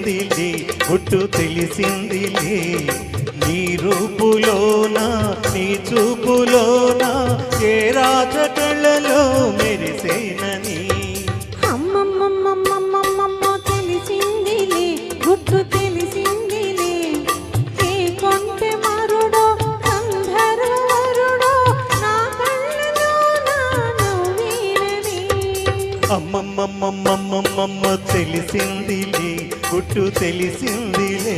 తెలిసిందిలే గుట్టు తెలిసిందిలే నీ రూపులోన నీ చూపులోన ఏ రాజకళలో మెరిసేనని అమ్మమ్మమ్మమ్మమ్మమ్మ తెలిసిందిలే గుట్టు తెలిసిందిలే ఏ కొంటె మరుడో గంధర్వరుడో నా కళ్ళలో నా నవ్వేనని అమ్మమ్మమ్మమ్మమ్మమ్మ తెలిసిందిలే గుట్టు తెలిసిందిలే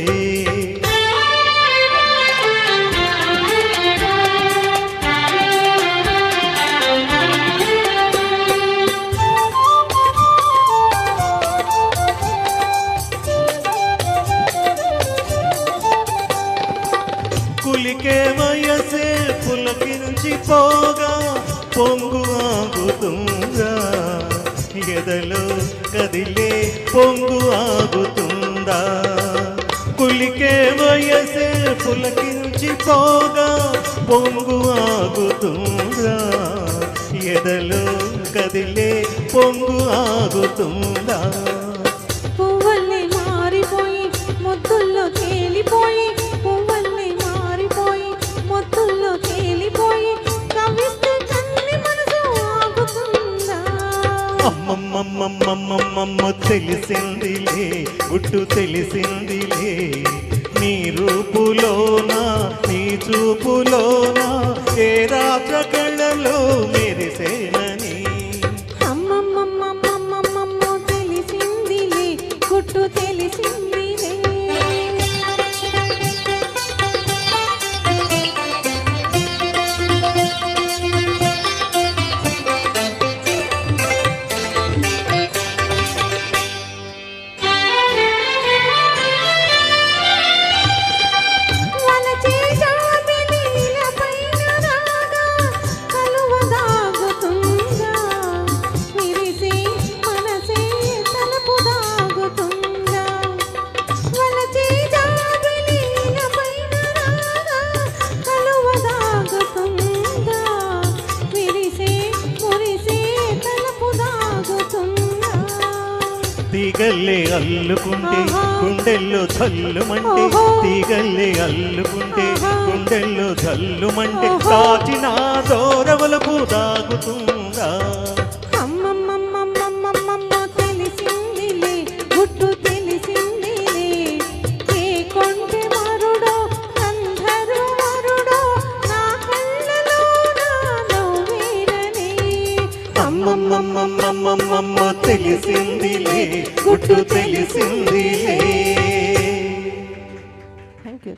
కులికే వయసే పులకించిపోగా పొంగు ఆగుతుందా ఎదలో కదిలే పొంగు ఆగుతుందా కులికే వయసే పులకించిపోగా పొంగు ఆగుతుందా ఎదలో కదిలే పొంగు ఆగుతుందా పువ్వుల్ని మారిపోయి ముద్దుల్లో తేలిపోయి పువ్వుల్ని మారిపోయి ముద్దుల్లో తేలిపోయి కవిస్తే కన్ని మనసు ఆగుతుందా అమ్మమ్మమ్మమ్మమ్మమ్మ తెలిసిందిలే గుట్టు తెలిసిందిలే నీ రూపులోన నీ చూపులోన ఏ రాజకళలో మెరిసేనని అమ్మమ్మమ్మమ్మమ్మమ్మ తెలిసిందిలే గుట్టు తెలిసిందిలే తీగల్లే అల్లుకుంటే గుండెల్లో చల్లుమంటే తీగల్లే అల్లుకుంటే గుండెల్లో చల్లుమంటే దాచిన దూరవలపు దాగుతుందా అమ్మమ్మమ్మమ్మమ్మమ్మ తెలిసిందిలే గుట్టు తెలిసిందిలే ఏ కొంటె మరుడో గంధర్వరుడో నా కళ్ళలో నా నవ్వేనని అమ్మమ్మమ్మమ్మమ్మమ్మ తెలిసిందిలే గుట్టు తెలిసిందిలే థ్యాంక్ యూ